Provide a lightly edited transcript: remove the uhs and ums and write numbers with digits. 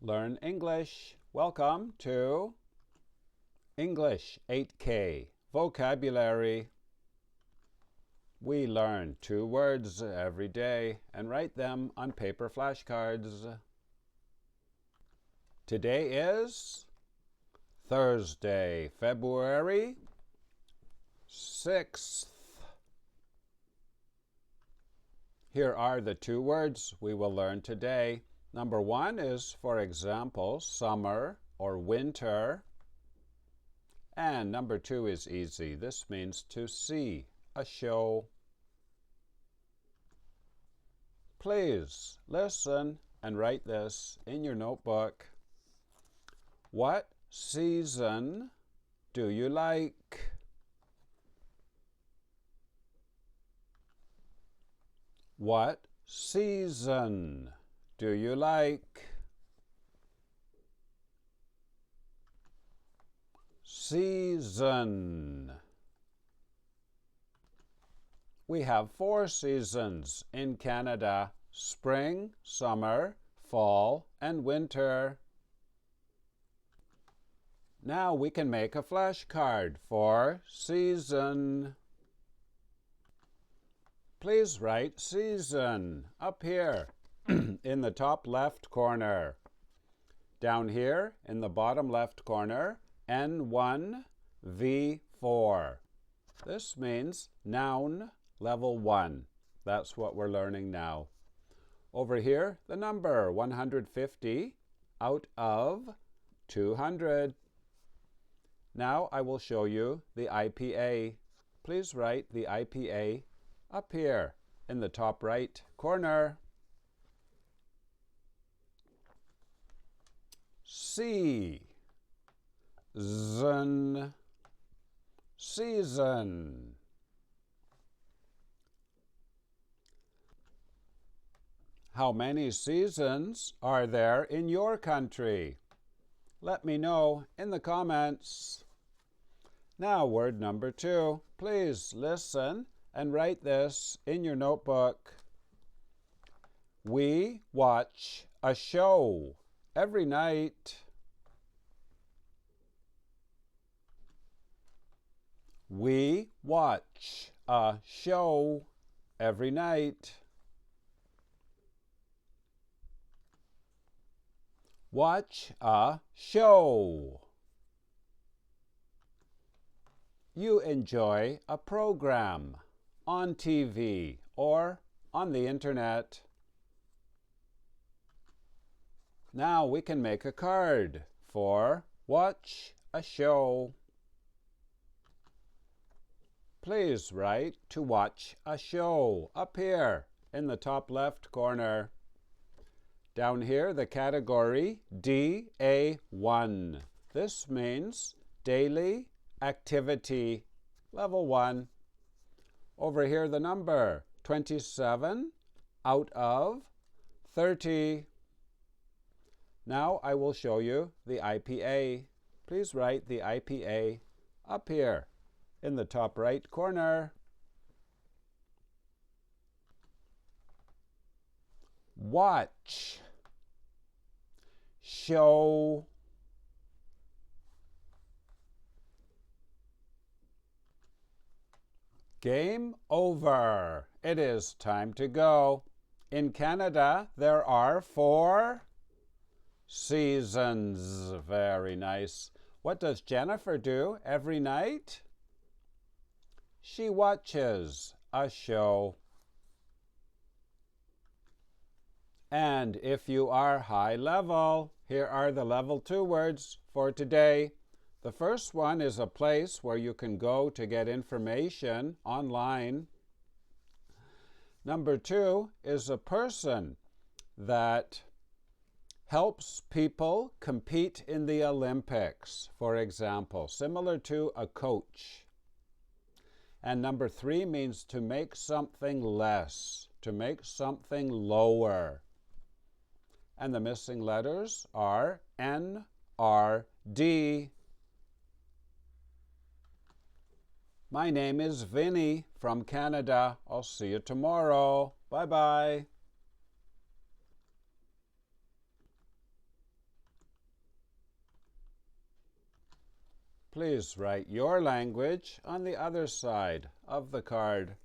Learn English. Welcome to English 8K Vocabulary. We learn 2 words every day and write them on paper flashcards. Today is Thursday, February 6th. Here are the 2 words we will learn today. Number 1 is, for example, summer or winter. And number 2 is easy. This means to see a show. Please listen and write this in your notebook. What season do you like? What season do you like? Season. We have 4 seasons in Canada: spring, summer, fall, and winter. Now we can make a flashcard for season. Please write season up here in the top left corner. Down here in the bottom left corner, N1, V4. This means noun level 1. That's what we're learning now. Over here, the number 150 out of 200. Now I will show you the IPA. Please write the IPA up here in the top right corner. Season. Season. How many seasons are there in your country? Let me know in the comments. Now, word number 2. Please listen and write this in your notebook. We watch a show every night. We watch a show every night. Watch a show. You enjoy a program on TV or on the internet. Now we can make a card for watch a show. Please write to watch a show up here in the top left corner. Down here, the category DA1. This means daily activity, level 1. Over here, the number 27 out of 30. Now I will show you the IPA. Please write the IPA up here in the top right corner. Watch. Show. Game over. It is time to go. In Canada, there are 4 seasons. Very nice. What does Jennifer do every night? She watches a show. And if you are high level, here are the level 2 words for today. The first one is a place where you can go to get information online. Number 2 is a person that helps people compete in the Olympics, for example, similar to a coach. And number 3 means to make something less, to make something lower. And the missing letters are N, R, D. My name is Vinny from Canada. I'll see you tomorrow. Bye-bye. Please write your language on the other side of the card.